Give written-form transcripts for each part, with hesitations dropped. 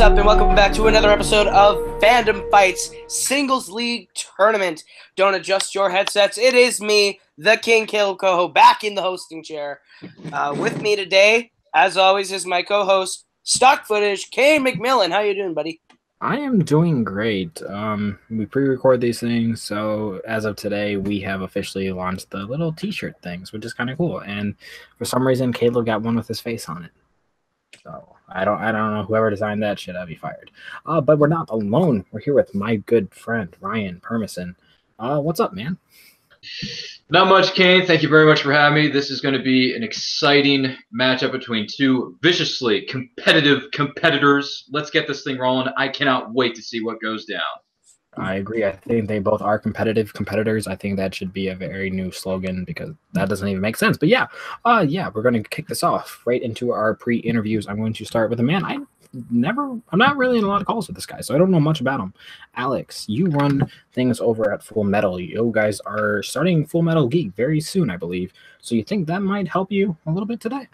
up, and welcome back to another episode of Fandom Fight's Singles League Tournament. Don't adjust your headsets. It is me, the King, Kaleb Koho, back in the hosting chair. With me today, as always, is my co-host, Stock Footage, Cain McMillan. How you doing, buddy? I am doing great. We pre-record these things, so as of today, we have officially launched the little t-shirt things, which is kind of cool. And for some reason, Caleb got one with his face on it. So I don't know whoever designed that shit. I'd be fired. But we're not alone. We're here with my good friend Ryan Permison. What's up, man? Not much, Cain. Thank you very much for having me. This is going to be an exciting matchup between two viciously competitive competitors. Let's get this thing rolling. I cannot wait to see what goes down. I agree. I think they both are competitive competitors. I think that should be a very new slogan because that doesn't even make sense. But yeah, we're going to kick this off right into our pre-interviews. I'm going to start with a man I'm not really in a lot of calls with this guy, so I don't know much about him. Alex, you run things over at Full Metal. You guys are starting Full Metal Geek very soon, I believe. So you think that might help you a little bit today?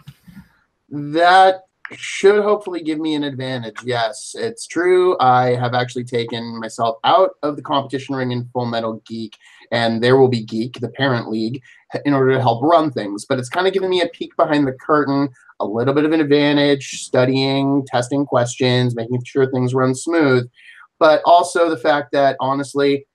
That should hopefully give me an advantage. Yes, it's true. I have actually taken myself out of the competition ring in Full Metal Geek, and there will be Geek, the parent league, in order to help run things. But it's kind of giving me a peek behind the curtain, a little bit of an advantage, studying, testing questions, making sure things run smooth. But also the fact that, honestly,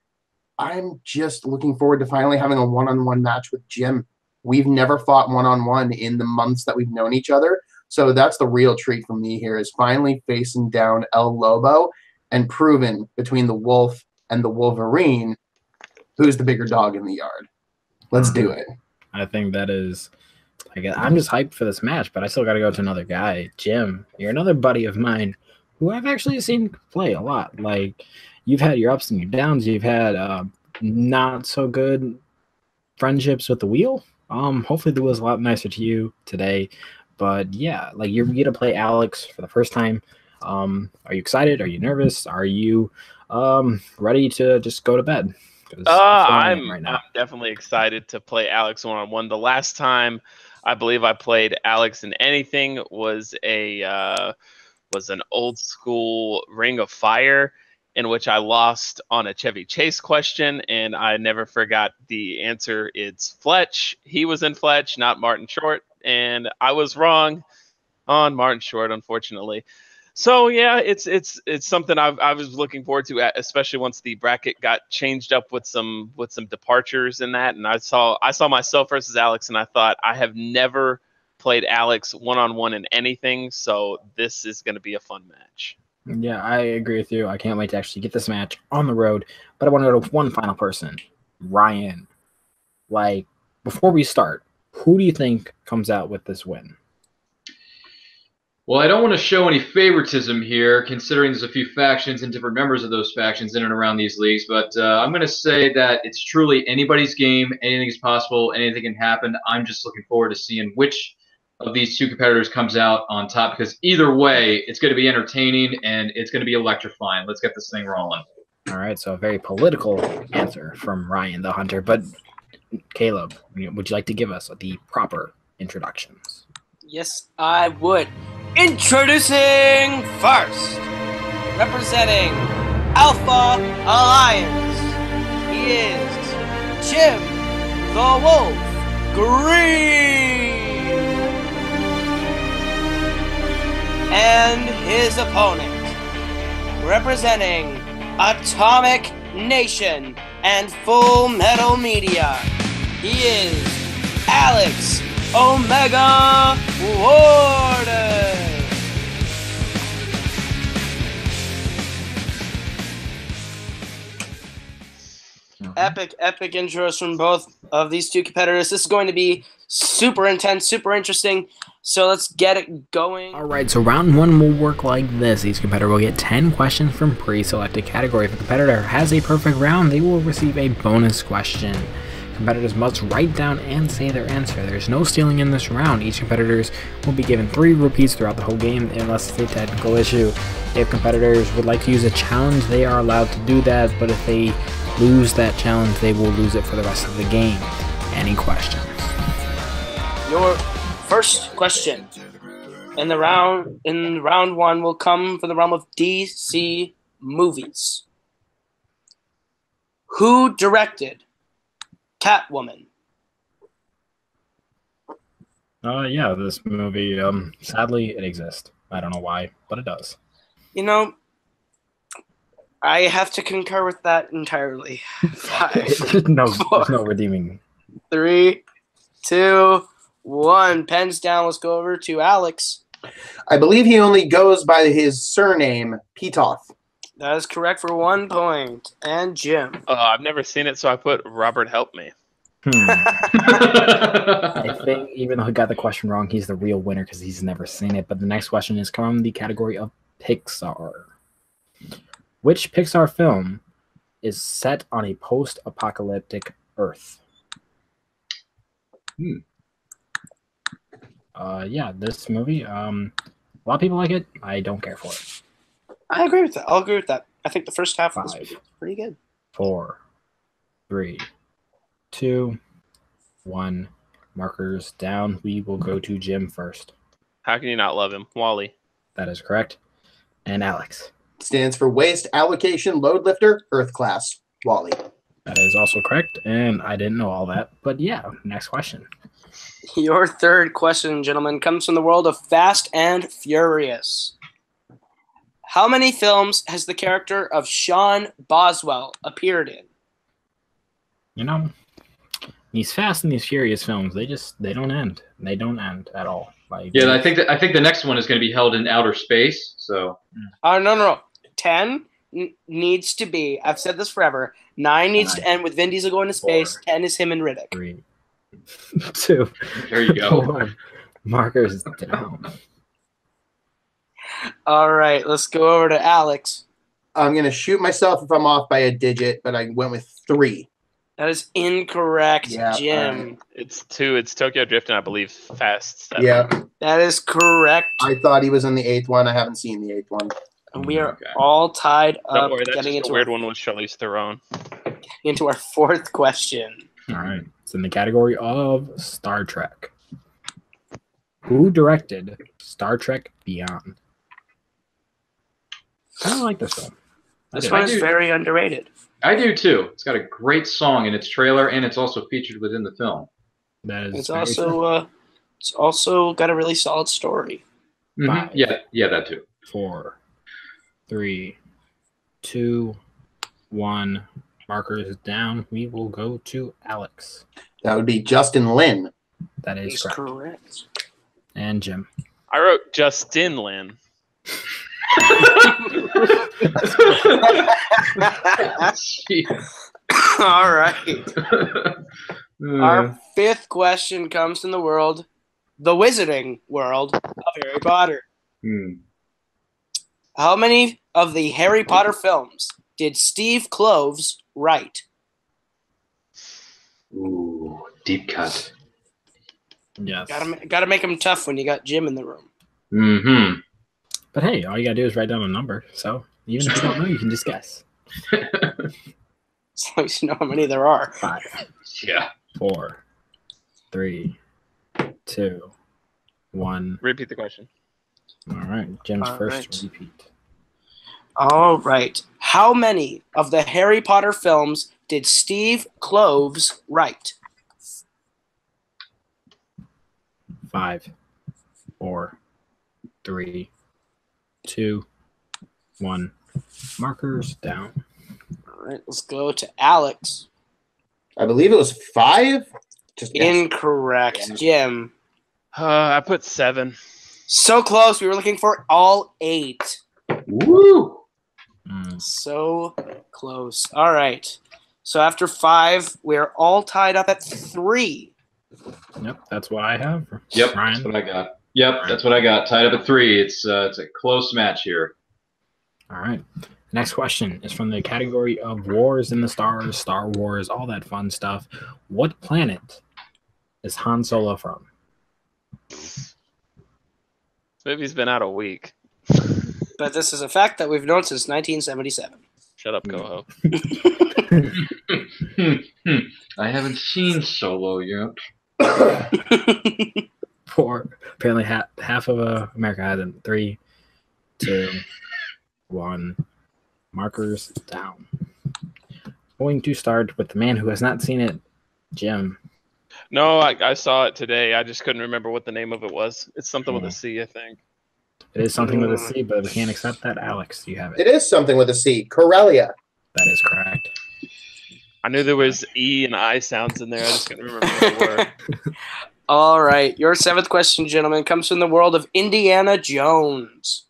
I'm just looking forward to finally having a one-on-one match with Jim. We've never fought one-on-one in the months that we've known each other. So that's the real treat for me here, is finally facing down El Lobo and proving between the Wolf and the Wolverine who's the bigger dog in the yard. Let's do it. I think that is, I'm just hyped for this match, but I still got to go to another guy. Jim, you're another buddy of mine who I've actually seen play a lot. Like, you've had your ups and your downs. You've had not so good friendships with the wheel. Hopefully the wheel's a lot nicer to you today. But yeah, like, you're going to play Alex for the first time. Are you excited? Are you nervous? Are you ready to just go to bed? I'm definitely excited to play Alex one-on-one. The last time I believe I played Alex in anything was an old school Ring of Fire, in which I lost on a Chevy Chase question, and I never forgot the answer. It's Fletch. He was in Fletch, not Martin Short, and I was wrong on Martin Short, unfortunately. So yeah, it's something I was looking forward to, especially once the bracket got changed up with some departures in that, and I saw myself versus Alex, and I thought, I have never played Alex one-on-one in anything, so this is going to be a fun match. Yeah, I agree with you. I can't wait to actually get this match on the road. But I want to go to one final person, Ryan. Like, before we start, who do you think comes out with this win? Well, I don't want to show any favoritism here, considering there's a few factions and different members of those factions in and around these leagues, but I'm going to say that it's truly anybody's game. Anything is possible. Anything can happen. I'm just looking forward to seeing which of these two competitors comes out on top, because either way, it's going to be entertaining and it's going to be electrifying. Let's get this thing rolling. All right, so a very political answer from Ryan the Hunter, but Caleb, would you like to give us the proper introductions? Yes, I would. Introducing first, representing Alpha Alliance, he is Jim the Wolf Green. And his opponent, representing Atomic Nation and Full Metal Media, he is Alex Omega Worden. Epic intros from both of these two competitors. This is going to be super intense, super interesting. So let's get it going. All right, so round one will work like this. Each competitor will get 10 questions from pre-selected category. If a competitor has a perfect round, they will receive a bonus question. Competitors must write down and say their answer. There's no stealing in this round. Each competitor will be given 3 repeats throughout the whole game unless it's a technical issue. If competitors would like to use a challenge, they are allowed to do that, but if they lose that challenge, they will lose it for the rest of the game. Any questions? Your first question. in round one will come from the realm of DC movies. Who directed Catwoman? Yeah, this movie, sadly, it exists. I don't know why, but it does. You know, I have to concur with that entirely. 5, There's no redeeming. 3, 2, 1. Pens down. Let's go over to Alex. I believe he only goes by his surname, Petoth. That is correct for 1 point. And Jim. I've never seen it, so I put Robert Help Me. I think even though he got the question wrong, he's the real winner because he's never seen it. But the next question is from the category of Pixar. Which Pixar film is set on a post-apocalyptic Earth? Yeah, this movie, a lot of people like it. I don't care for it. I agree with that. I'll agree with that. I think the first half was 5, pretty good. 4, 3, 2, 1. Markers down. We will go to Jim first. How can you not love him? Wally. That is correct. And Alex. Stands for Waste Allocation Load Lifter, Earth Class, Wally. That is also correct. And I didn't know all that. But yeah, next question. Your third question, gentlemen, comes from the world of Fast and Furious. How many films has the character of Sean Boswell appeared in? You know, these Fast and these Furious films, they don't end. They don't end at all. Like, yeah, I think the next one is going to be held in outer space. So. No. 10 needs to be. I've said this forever. 9 needs to end with Vin Diesel going to space. 4, 10 is him and Riddick. 3, 2. There you go. 1. Markers down. All right, let's go over to Alex. I'm going to shoot myself if I'm off by a digit, but I went with 3. That is incorrect, Yeah, Jim. It's 2. It's Tokyo Drift and I believe Fast 7. Yeah. That is correct. I thought he was in the 8th one. I haven't seen the 8th one. And we are all tied up. Don't worry, that's getting just a weird one with Charlize Theron. Into our fourth question. All right. It's in the category of Star Trek. Who directed Star Trek Beyond? I don't like this film. This one is very underrated. I do too. It's got a great song in its trailer, and it's also featured within the film. That is. It's also got a really solid story. Mm-hmm. Yeah, that too. 4, 3, 2, 1. Markers down. We will go to Alex. That would be Justin Lin. That is correct. And Jim. I wrote Justin Lin. All right. Our fifth question comes from the wizarding world of Harry Potter. How many of the Harry Potter films did Steve Kloves write? Ooh, deep cut. Yes. Gotta make them tough when you got Jim in the room. Mm-hmm. But hey, all you gotta do is write down a number. So even if you don't know, you can just guess. As long as you know how many there are. 5. Yeah. 4, 3, 2, 1. Repeat the question. All right. Jim's first right. repeat. All right. How many of the Harry Potter films did Steve Kloves write? 5, 4, 3, 2, 1. Markers down. All right. Let's go to Alex. I believe it was 5. Just Incorrect. Jim. I put 7. So close. We were looking for all 8. Woo! So close. All right. So after 5, we're all tied up at 3. Yep, that's what I have. Yep, Ryan. that's what I got. Yep, that's what I got. Tied up at 3. It's a close match here. All right. Next question is from the category of Wars in the Stars, Star Wars, all that fun stuff. What planet is Han Solo from? This movie's been out a week. But this is a fact that we've known since 1977. Shut up, Koho. I haven't seen Solo yet. 4. Apparently, half of America has it. 3, 2, 1. Markers down. Going to start with the man who has not seen it, Jim. No, I saw it today. I just couldn't remember what the name of it was. It's something with a C, I think. It is something with a C, but we can't accept that. Alex, do you have it? It is something with a C. Corellia. That is correct. I knew there was E and I sounds in there. I just couldn't remember what they were. All right. Your 7th question, gentlemen, comes from the world of Indiana Jones.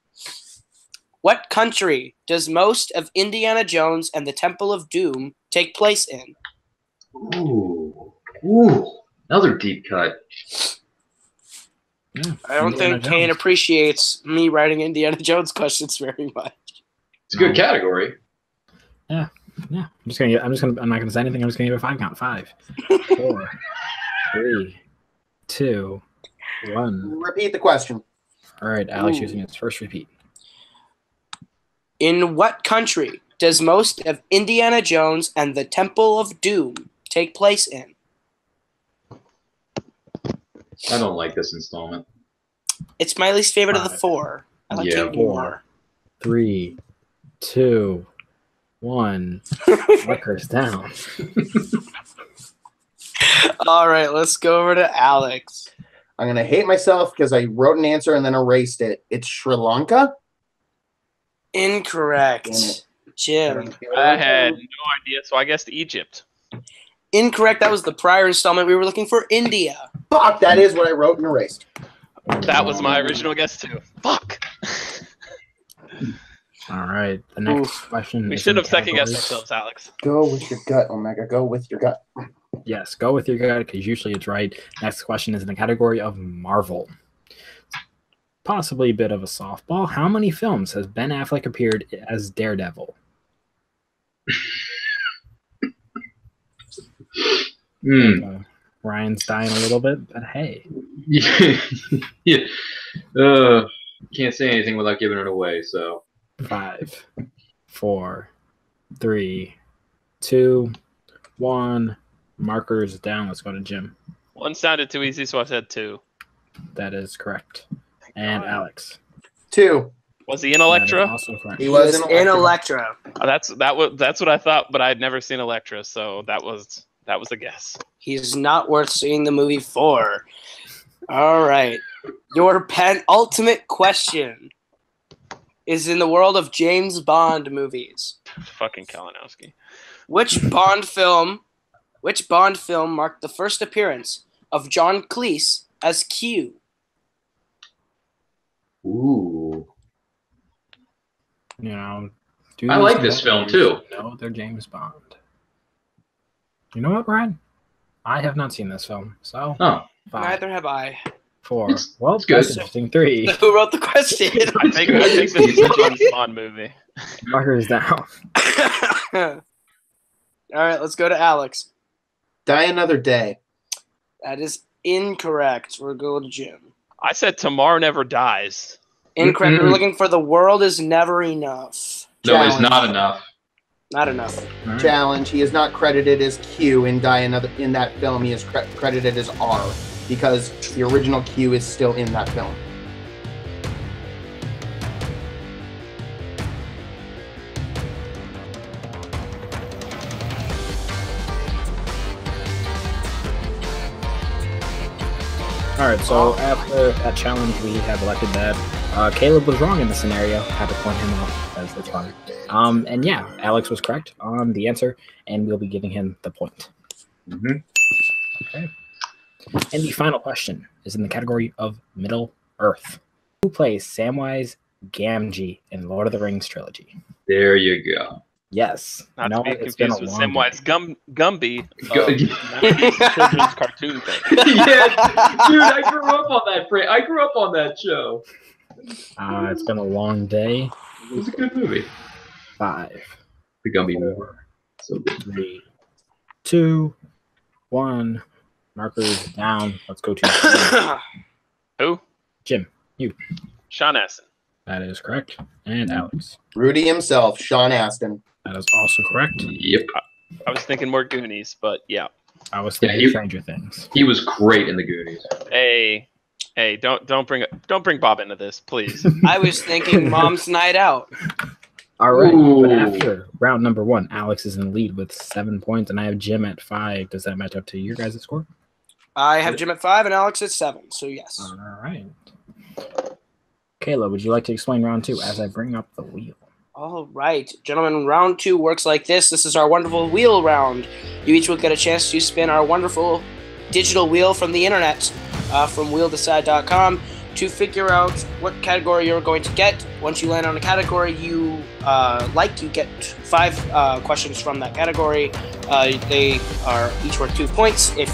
What country does most of Indiana Jones and the Temple of Doom take place in? Ooh, another deep cut. Yeah, I don't think Cain appreciates me writing Indiana Jones questions very much. It's a good category. Yeah. I'm not gonna say anything. I'm just gonna give it a 5 count. 5, 4, 3, 2, 1. Repeat the question. All right, Alex using his first repeat. In what country does most of Indiana Jones and the Temple of Doom take place in? I don't like this installment. It's my least favorite of the 5. 4. I like Yeah. it more. 3, 2, 1. Markers down. All right, let's go over to Alex. I'm going to hate myself because I wrote an answer and then erased it. It's Sri Lanka? Incorrect. Damn it. Jim. I had no idea, so I guessed Egypt. Incorrect. That was the prior installment. We were looking for India. Fuck, that is what I wrote and erased. That was my original guess, too. Fuck. All right, the next question. We is should in have second-guessed categories. ourselves, Alex. Go with your gut, Omega. Go with your gut. Yes, go with your gut because usually it's right. Next question is in the category of Marvel. Possibly a bit of a softball. How many films has Ben Affleck appeared as Daredevil? Ryan's dying a little bit, but hey. Yeah. Can't say anything without giving it away, so. 5, 4, 3, 2, 1. Markers down. Let's go to Jim. 1 sounded too easy, so I said 2. That is correct. And Alex. 2. Was he in Electra? That is also correct. He was In Electra. That's what I thought, but I'd never seen Electra, so that was a guess. He's not worth seeing the movie for. All right. Your penultimate question is in the world of James Bond movies. Fucking Kalinowski. Which Bond film marked the first appearance of John Cleese as Q? Ooh. You know, I like this film, too. No, they're James Bond. You know what, Brian? I have not seen this film, so. Oh. 5, Neither have I. 4. Well, it's good. that's interesting. 3. Who wrote the question? I think this is a James Bond movie. Markers down. All right, let's go to Alex. Die Another Day. That is incorrect. We'll go to Jim. I said Tomorrow Never Dies. Incorrect. We're looking for The World Is Never Enough. No, it's not enough. Not enough. Right. Challenge. He is not credited as Q in that film. He is credited as R because the original Q is still in that film. All right, so after that challenge, we have elected that Kaleb was wrong in the scenario. Had to point him out. That's fine. And yeah, Alex was correct on the answer, and we'll be giving him the point. Mm-hmm. Okay. And the final question is in the category of Middle Earth. Who plays Samwise Gamgee in Lord of the Rings trilogy? There you go. Yes. Not No, to be it's been a confused with long Samwise Gumby. Go- Children's cartoon thing. Yeah, dude, I grew up on that. I grew up on that show. It's been a long day. It was a good movie. 5, The Gumby movie. 4, So good. 3, 2, 1. Markers down. Let's go to Who? Jim. You. Sean Astin. That is correct. And Alex. Rudy himself, Sean Astin. That is also correct. Yep. I was thinking more Goonies, but yeah. I was thinking he- Stranger Things. He was great in the Goonies. Hey, Hey, don't bring Bob into this, please. I was thinking Mom's Night Out. All right, Ooh. but after round number 1, Alex is in the lead with 7 points, and I have Jim at 5. Does that match up to your guys' score? I have Jim at 5 and Alex at 7, so yes. All right. Kayla, would you like to explain round 2 as I bring up the wheel? All right, gentlemen, round 2 works like this. This is our wonderful wheel round. You each will get a chance to spin our wonderful digital wheel from the internet, from wheeldecide.com, to figure out what category you're going to get. Once you land on a category you you get 5 questions from that category. They are each worth 2 points. If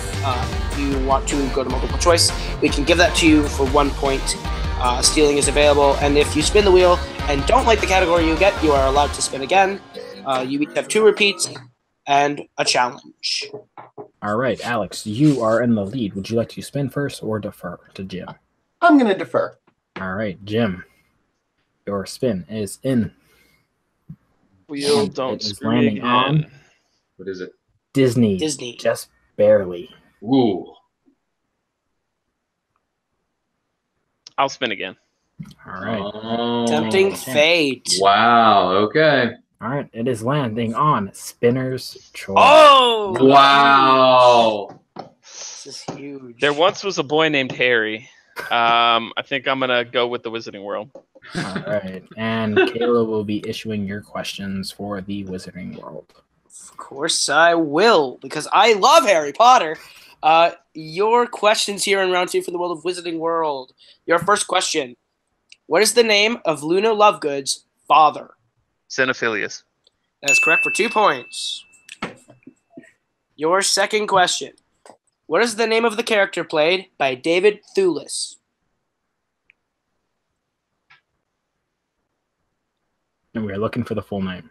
you want to go to multiple choice, we can give that to you for 1 point. Stealing is available, and if you spin the wheel and don't like the category you get, you are allowed to spin again. You each have 2 repeats and a challenge. All right, Alex, you are in the lead. Would you like to spin first or defer to Jim? I'm going to defer. All right, Jim, your spin is in. Wheel don't It is screw me landing again. on What is it? Disney. Disney. Just barely. Ooh. I'll spin again. All right. Oh. Tempting fate. Wow. Okay. All right, it is landing on Spinner's Choice. Oh! Wow. This is huge. There once was a boy named Harry. I think I'm gonna go with the Wizarding World. All right, and Kayla will be issuing your questions for the Wizarding World. Of course I will, because I love Harry Potter. Your questions here in round 2 for the World of Wizarding World. Your first question. What is the name of Luna Lovegood's father? Xenophilius. That is correct for 2 points. Your second question. What is the name of the character played by David Thewlis? And we are looking for the full name.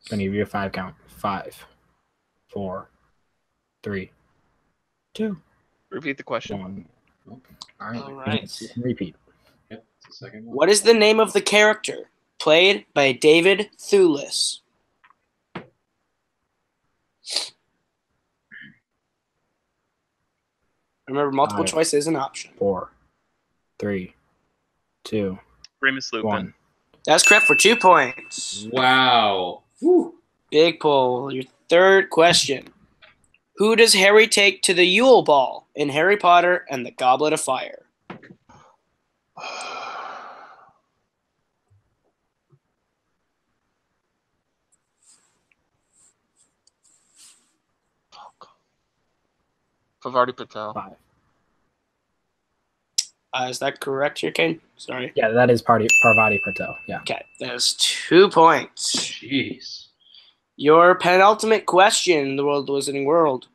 I'm going to give you a 5 count. 5, 4, 3, 2, Repeat the question. 1. All right. All right. Repeat. Yep. It's the second one. What is the name of the character played by David Thewlis? Remember, multiple 5, choice is an option. 4, 3, 2, Remus Lupin. 1. That's correct for 2 points. Wow. Woo. Big pull. Your third question. Who does Harry take to the Yule Ball in Harry Potter and the Goblet of Fire? Pavarti Patel. 5. Is that correct here, Cain? Sorry. Yeah, that is Parvati Patel. Yeah. Okay, that's 2 points. Jeez. Your penultimate question in the World of the Wizarding World.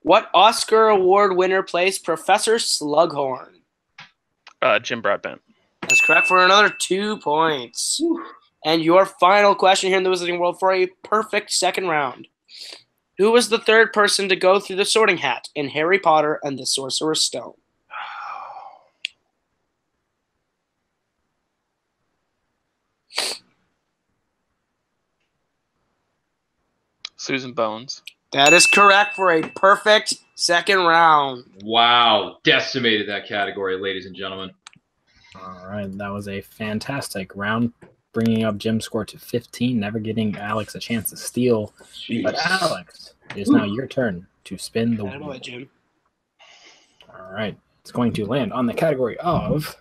What Oscar Award winner plays Professor Slughorn? Jim Broadbent. That's correct for another 2 points. And your final question here in the Wizarding World for a perfect second round. Who was the third person to go through the Sorting Hat in Harry Potter and the Sorcerer's Stone? Susan Bones. That is correct for a perfect second round. Wow. Decimated that category, ladies and gentlemen. All right, that was a fantastic round, bringing up Jim's score to 15, never getting Alex a chance to steal. Jeez. But Alex, it is now your turn to spin the I don't know wheel. what, Jim. All right, it's going to land on the category of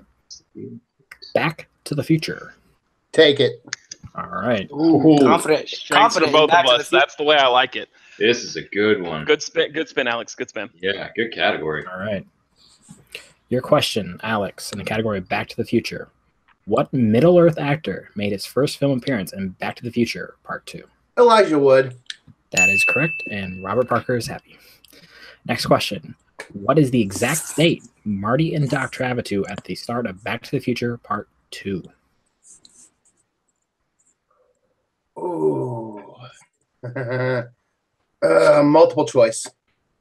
Back to the Future. Take it. All right. Ooh. Confident. Strengths Confident for in both Back of to the us. Future. That's the way I like it. This is a good one. Good spin, Alex. Good spin. Yeah, good category. All right. Your question, Alex, in the category Back to the Future. What Middle-earth actor made his first film appearance in Back to the Future Part 2? Elijah Wood. That is correct, and Robert Parker is happy. Next question. What is the exact date Marty and Doc travel to at the start of Back to the Future Part 2? Ooh. Multiple choice.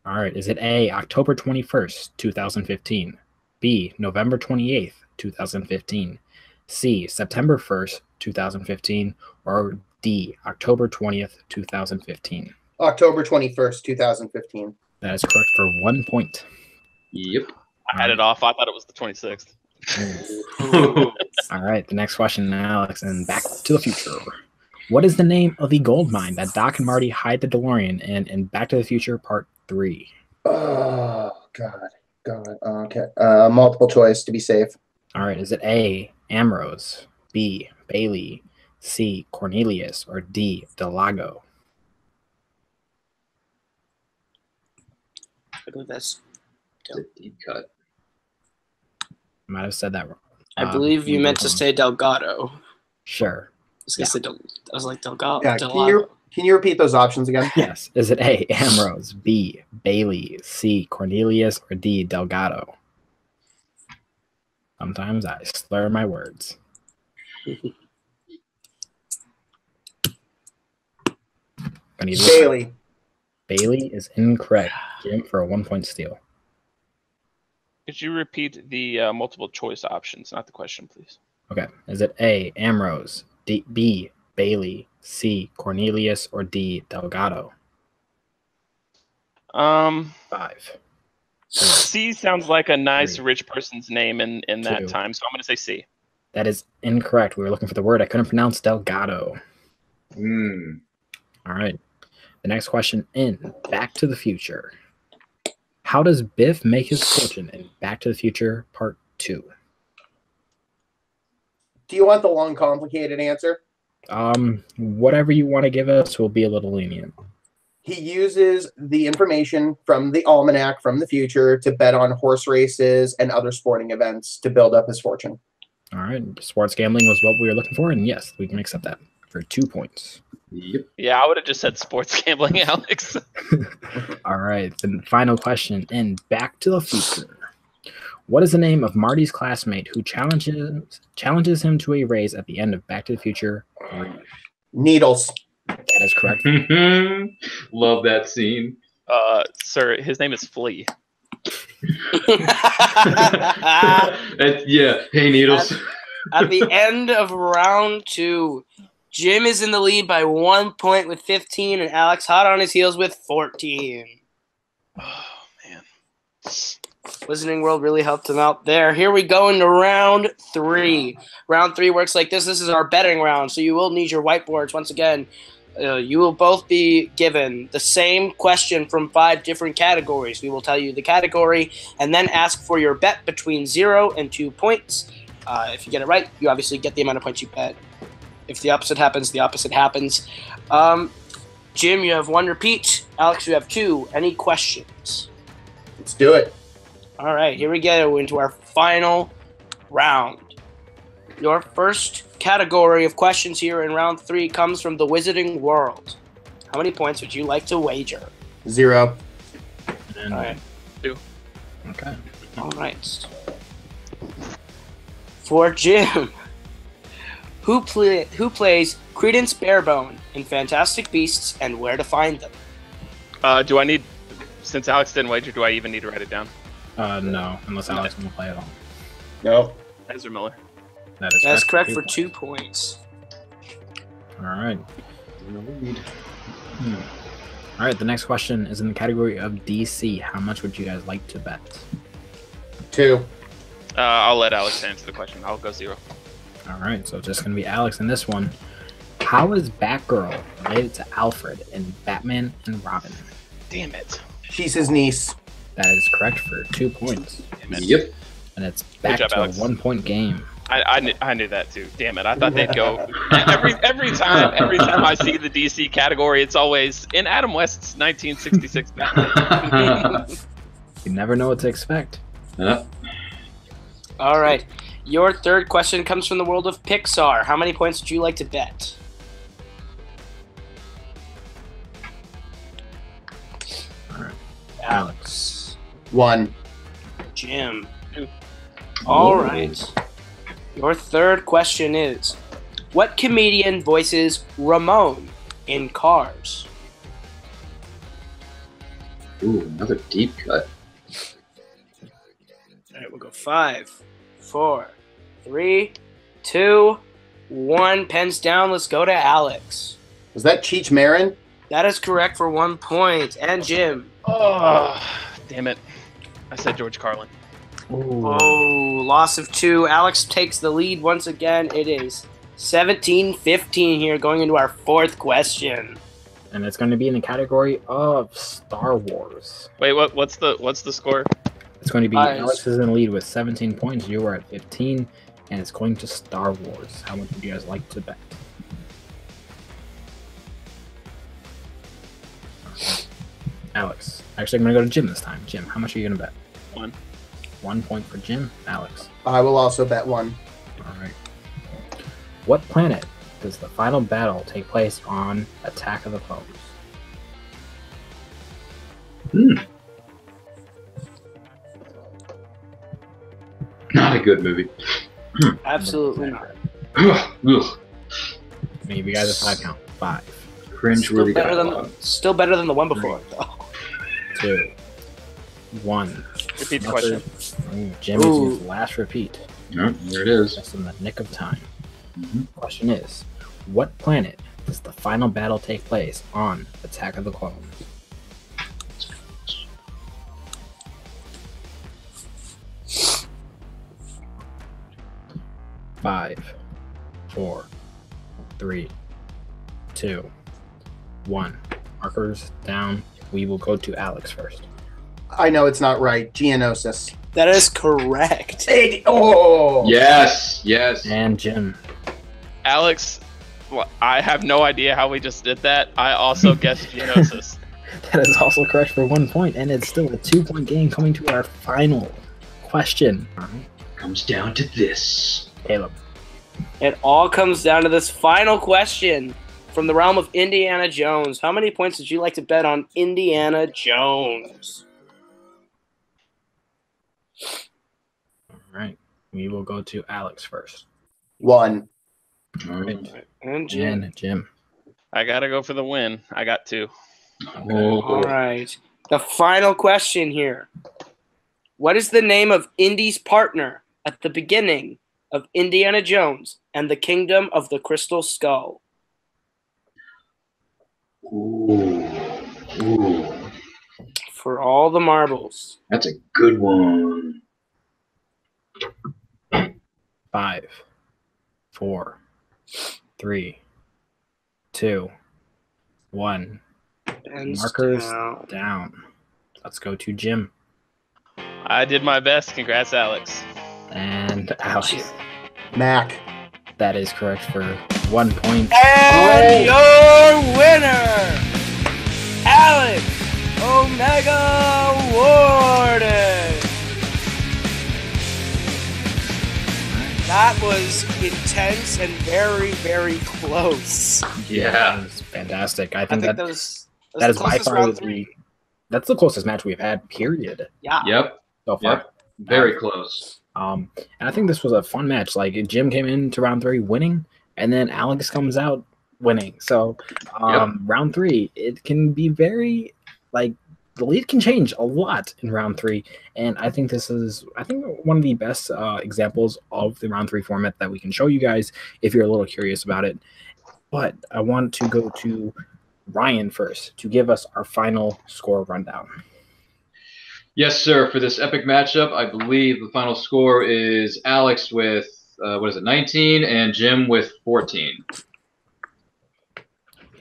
All right. Is it A, October 21st, 2015, B, November 28th, 2015, C, September 1st, 2015, or D, October 20th, 2015? October 21st, 2015. That is correct for 1 point. Yep. I had it off. I thought it was the 26th. All right, the next question, Alex, and Back to the Future. What is the name of the gold mine that Doc and Marty hide the DeLorean in Back to the Future Part 3? Oh, God. Okay. Multiple choice to be safe. All right, is it A, Ambrose, B, Bailey, C, Cornelius, or D, Delago? I believe that's. It's a deep cut. I might have said that wrong. I believe you meant to say Delgado. Sure. I was like Delgado. Yeah, can you repeat those options again? Yes. Is it A, Ambrose, B, Bailey, C, Cornelius, or D, Delgado? Sometimes I slur my words. Bailey. Bailey is incorrect. Jim for a 1 point steal. Could you repeat the multiple choice options, not the question, please? Okay. Is it A, Ambrose, B, Bailey, C, Cornelius, or D, Delgado? 5. C sounds like a nice 3. rich person's name in that 2. time, so I'm going to say C. That is incorrect. We were looking for the word. I couldn't pronounce Delgado. All right. The next question in Back to the Future. How does Biff make his fortune in Back to the Future Part 2? Do you want the long, complicated answer? Whatever you want to give us, we'll be a little lenient. He uses the information from the almanac from the future to bet on horse races and other sporting events to build up his fortune. All right. Sports gambling was what we were looking for, and yes, we can accept that for 2 points. Yep. Yeah, I would have just said sports gambling, Alex. All right. The final question in Back to the Future. What is the name of Marty's classmate who challenges him to a race at the end of Back to the Future 3? Needles. That is correct. Love that scene. Sir, his name is Flea. Yeah. Hey, Needles. At the end of round 2, Jim is in the lead by 1 point with 15, and Alex hot on his heels with 14. Oh, man. Wizarding World really helped him out there. Here we go into round 3. Round 3 works like this. This is our betting round, so you will need your whiteboards once again. You will both be given the same question from 5 different categories. We will tell you the category and then ask for your bet between 0 and 2 points. If you get it right, you obviously get the amount of points you bet. If the opposite happens, the opposite happens. Jim, you have 1 repeat. Alex, you have 2. Any questions? Let's do it. All right, here we go into our final round. Your first category of questions here in round 3 comes from the Wizarding World. How many points would you like to wager? 0. And, All right. 2. Okay. All right. For Jim, who plays Credence Barebone in Fantastic Beasts and Where to Find Them? Do I need, since Alex didn't wager, do I even need to write it down? No, unless Alex will play it all. No. Ezra Miller. That's correct for 2 points. All right. All right, the next question is in the category of DC. How much would you guys like to bet? 2. I'll let Alex answer the question. I'll go 0. All right, so it's just going to be Alex in this one. How is Batgirl related to Alfred in Batman and Robin? Damn it. She's his niece. That is correct for 2 points. Yep. And it's back job, to Alex. a 1 point game. I knew that too. Damn it! I thought they'd go every time I see the DC category. It's always in Adam West's 1966 Batman. You never know what to expect. All right. Your third question comes from the world of Pixar. How many points would you like to bet? All right. Alex. 1. Jim. 2. All right. Your third question is, what comedian voices Ramon in Cars? Ooh, another deep cut. All right, we'll go 5, 4, 3, 2, 1. Pens down. Let's go to Alex. Was that Cheech Marin? That is correct for 1 point. And Jim. Oh, damn it. I said George Carlin. Ooh. Oh, loss of 2. Alex takes the lead once again. It is 17-15 here, going into our 4th question. And it's going to be in the category of Star Wars. Wait, what's the score? It's going to be Nice. Alex is in the lead with 17 points. You are at 15, and it's going to Star Wars. How much would you guys like to bet? Alex. Actually, I'm going to go to Jim this time. Jim, how much are you going to bet? 1. 1 point for Jim. Alex. I will also bet 1. All right. What planet does the final battle take place on Attack of the Clones? Not a good movie. Absolutely not. Ugh. Maybe you guys a 5 count. 5, Cringe-worthy dialogue. Still better than the one before, though. 2, 1. Repeat the question. Jim is his last repeat. Yep, there it is. Just in the nick of time. Question is, what planet does the final battle take place on Attack of the Clones? Five, 4, 3, 2, 1. Markers down. We will go to Alex first. I know it's not right. Geonosis. That is correct. Yes. And Jim. Alex, well, I have no idea how we just did that. I also guessed Geonosis. That is also correct for 1 point, and it's still a 2-point game coming to our final question. Comes down to this. Kaleb. It all comes down to this final question from the realm of Indiana Jones. How many points would you like to bet on Indiana Jones? All right. We will go to Alex first. 1. And Jim. And Jim. I gotta go for the win. I got 2. All right. The final question here. What is the name of Indy's partner at the beginning of Indiana Jones and the Kingdom of the Crystal Skull? Ooh. For all the marbles. That's a good one. 5, 4, 3, 2, 1. And Markers down. down. Let's go to Jim. I did my best. Congrats, Alex. And Alex. Mac. That is correct for 1 point. And your winner, Alex Omega Worden. That was intense and very, very close. Yeah. That was fantastic. I think that that was is the by closest far round three. that's the closest match we've had, period, Yeah. Yep. so far. Yep. Very close. And I think this was a fun match. Like, Jim came into round 3 winning, and then Alex comes out winning. So round 3, it can be very, like, the lead can change a lot in round 3. And I think this is, one of the best examples of the round 3 format that we can show you guys if you're a little curious about it. But I want to go to Ryan first to give us our final score rundown. Yes, sir. For this epic matchup, I believe the final score is Alex with, 19, and Jim with 14.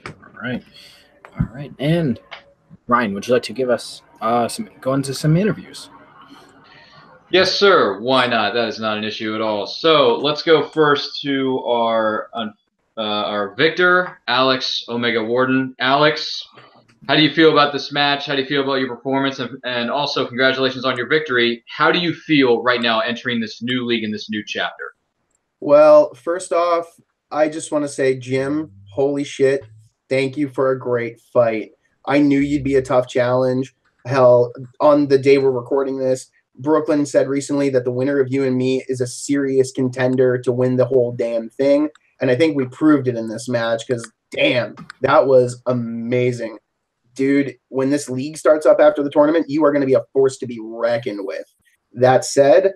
All right. And Ryan, would you like to give us go into some interviews? Yes, sir. Why not? That is not an issue at all. So let's go first to our victor, Alex Omega Worden. Alex, how do you feel about this match? How do you feel about your performance? And also, congratulations on your victory. How do you feel right now entering this new league in this new chapter? Well, first off, I just want to say, Jim, holy shit, thank you for a great fight. I knew you'd be a tough challenge. Hell, on the day we're recording this, Brooklyn said recently that the winner of you and me is a serious contender to win the whole damn thing. And I think we proved it in this match because, damn, that was amazing. Dude, when this league starts up after the tournament, you are going to be a force to be reckoned with. That said,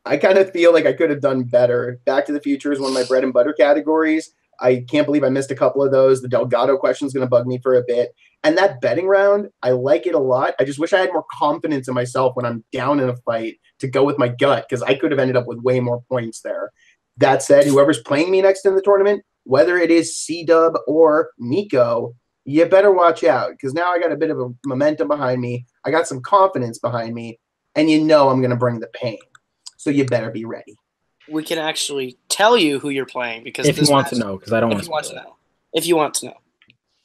I kind of feel like I could have done better. Back to the Future is one of my bread and butter categories. I can't believe I missed a couple of those. The Delgado question is going to bug me for a bit. And that betting round, I like it a lot. I just wish I had more confidence in myself when I'm down in a fight to go with my gut, because I could have ended up with way more points there. That said, whoever's playing me next in the tournament, whether it is C-Dub or Nico, you better watch out, because now I got a bit of a momentum behind me. I got some confidence behind me, and you know I'm going to bring the pain. So you better be ready. We can actually tell you who you're playing, because if you want to know, because I don't want to know. If you want to know.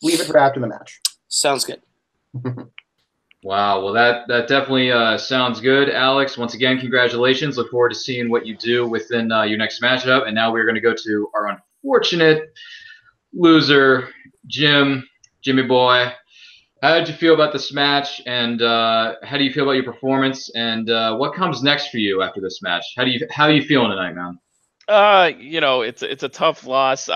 Leave it for after the match. Sounds good. Wow, well, that definitely sounds good, Alex. Once again, congratulations. Look forward to seeing what you do within your next matchup. And now we're going to go to our unfortunate loser, Jimmy boy. How did you feel about this match, and how do you feel about your performance, and what comes next for you after this match? How are you feeling tonight, man? You know, it's a tough loss.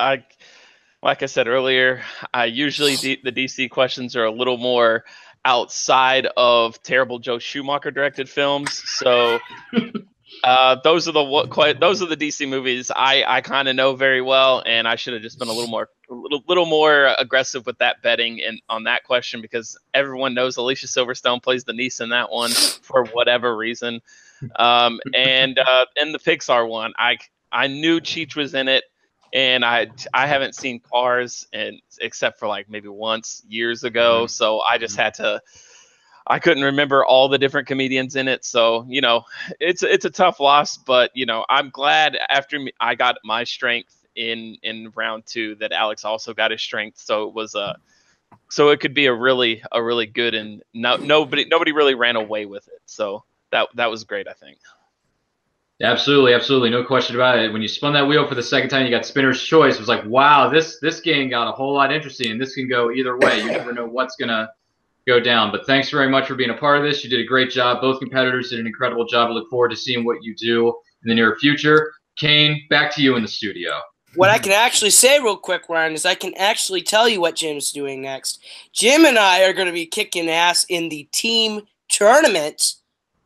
Like I said earlier, usually the DC questions are a little more outside of terrible Joe Schumacher directed films. So those are the DC movies I kind of know very well, and I should have just been a little more aggressive with that betting and on that question, because everyone knows Alicia Silverstone plays the niece in that one for whatever reason. And the Pixar one, I knew Cheech was in it. And I haven't seen Cars except for like maybe once years ago. So I just I couldn't remember all the different comedians in it. So, you know, it's a tough loss, but you know, I'm glad after I got my strength in round 2 that Alex also got his strength. So it was so it could be a really good, and nobody really ran away with it. So that was great, I think. Absolutely, no question about it. When you spun that wheel for the second time, you got spinner's choice. It was like, wow, this game got a whole lot interesting, and this can go either way. You never know what's gonna go down. But thanks very much for being a part of this. You did a great job. Both competitors did an incredible job. I look forward to seeing what you do in the near future. Cain, back to you in the studio. What I can actually say real quick, Ryan, is I can actually tell you what Jim's doing next. Jim and I are going to be kicking ass in the team tournament.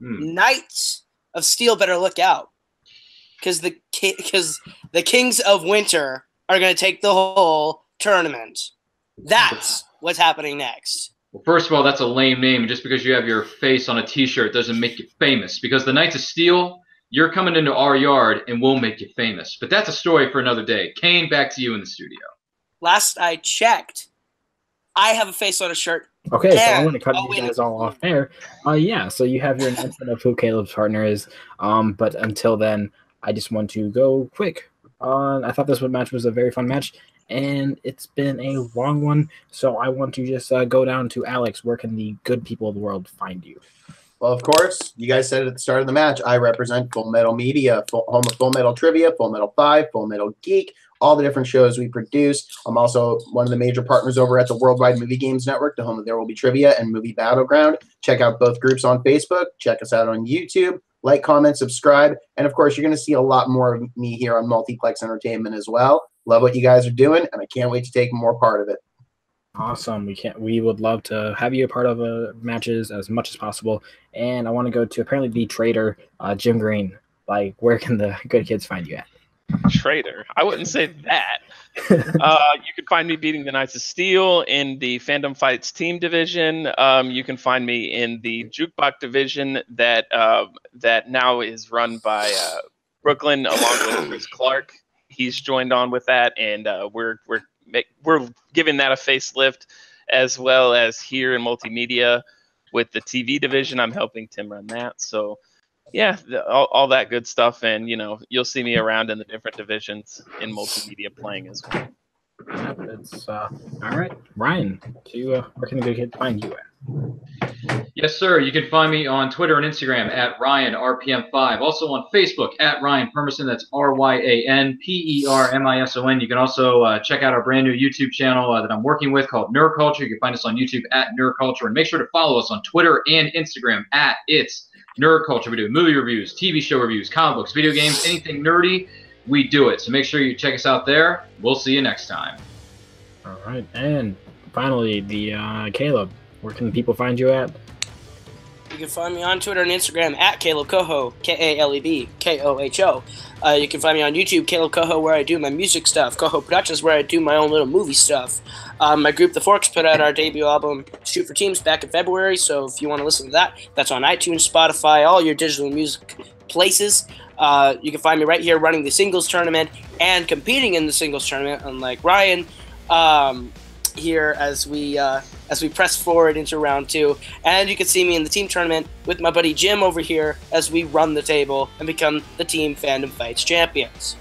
Knights of Steel better look out, because the Kings of Winter are going to take the whole tournament. That's what's happening next. Well, first of all, that's a lame name. Just because you have your face on a T-shirt doesn't make you famous. Because the Knights of Steel, you're coming into our yard and we'll make you famous. But that's a story for another day. Cain, back to you in the studio. Last I checked, I have a face on a shirt. Okay, so I'm going to cut you guys all off there. Yeah, so you have your announcement of who Kaleb's partner is. But until then, I just want to go quick. I thought this match was a very fun match, and it's been a long one. So I want to just go down to Alex. Where can the good people of the world find you? Well, of course, you guys said it at the start of the match, I represent Full Metal Media, home of Full Metal Trivia, Full Metal 5, Full Metal Geek, all the different shows we produce. I'm also one of the major partners over at the Worldwide Movie Games Network, the home of There Will Be Trivia and Movie Battleground. Check out both groups on Facebook. Check us out on YouTube. Like, comment, subscribe. And, of course, you're going to see a lot more of me here on Multiplex Entertainment as well. Love what you guys are doing, and I can't wait to take more part of it. Awesome. We would love to have you a part of matches as much as possible. And I want to go to apparently the trader, Jim Green. Like, where can the good kids find you at? Trader? I wouldn't say that. You can find me beating the Knights of Steel in the Fandom Fights team division. You can find me in the Jukebox division that now is run by Brooklyn along with Chris Clark. He's joined on with that, and we're giving that a facelift, as well as here in multimedia with the TV division. I'm helping Tim run that. So yeah, all that good stuff. And, you know, you'll see me around in the different divisions in multimedia playing as well. Yeah, it's all right. Ryan, where can the good kid find you at? Yes, sir. You can find me on Twitter and Instagram at RyanRPM5. Also on Facebook at Ryan Permison. That's RyanPermison. You can also check out our brand new YouTube channel that I'm working with called Nerd Culture. You can find us on YouTube at Nerd Culture. And make sure to follow us on Twitter and Instagram at It's Nerd Culture. We do movie reviews, TV show reviews, comic books, video games, anything nerdy, we do it. So make sure you check us out there. We'll see you next time. All right. And finally, the Kaleb, where can people find you at? You can find me on Twitter and Instagram at Kaleb Koho, Kaleb Koho. You can find me on YouTube, Kaleb Koho, where I do my music stuff. Koho Productions, where I do my own little movie stuff. My group, The Forks, put out our debut album, Shoot for Teams, back in February. So if you want to listen to that, that's on iTunes, Spotify, all your digital music places. You can find me right here running the singles tournament and competing in the singles tournament, unlike Ryan. Here as we press forward into round 2, and you can see me in the team tournament with my buddy Jim over here as we run the table and become the Team Fandom Fights champions.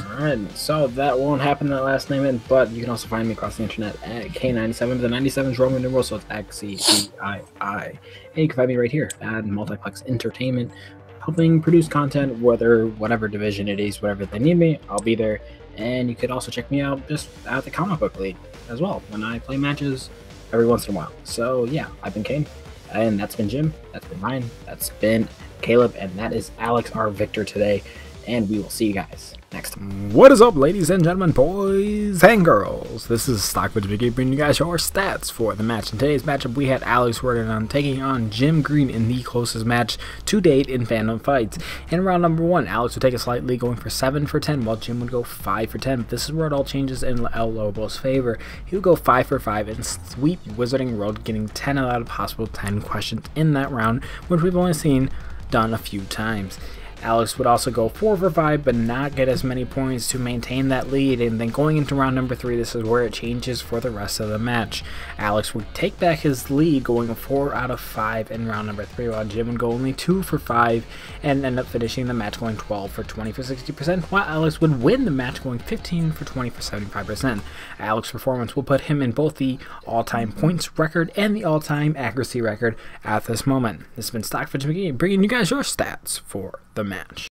Alright, so that won't happen in that last name, but you can also find me across the internet at K97. The 97 is Roman numeral, so it's XCCII. And you can find me right here at Multiplex Entertainment, helping produce content, whatever division it is, whatever they need me, I'll be there. And you could also check me out just at the comic book league as well, when I play matches every once in a while. So yeah, I've been Cain, and that's been Jim, that's been Ryan, that's been Kaleb, and that is Alex, our victor today. And we will see you guys next time. What is up, ladies and gentlemen, boys and girls? This is Stockbridge Biggie bringing you guys your stats for the match. In today's matchup, we had Alex Worden taking on Jim Green in the closest match to date in Fandom Fights. In round number 1, Alex would take a slight lead, going for 7 for 10, while Jim would go 5 for 10. This is where it all changes in El Lobo's favor. He would go 5 for 5 and sweep Wizarding World, getting 10 out of possible 10 questions in that round, which we've only seen done a few times. Alex would also go 4 for 5, but not get as many points to maintain that lead, and then going into round number 3, this is where it changes for the rest of the match. Alex would take back his lead, going 4 out of 5 in round number 3, while Jim would go only 2 for 5, and end up finishing the match going 12 for 20 for 60%, while Alex would win the match going 15 for 20 for 75%. Alex's performance will put him in both the all-time points record and the all-time accuracy record at this moment. This has been Stockbridge McGee, bringing you guys your stats for the match.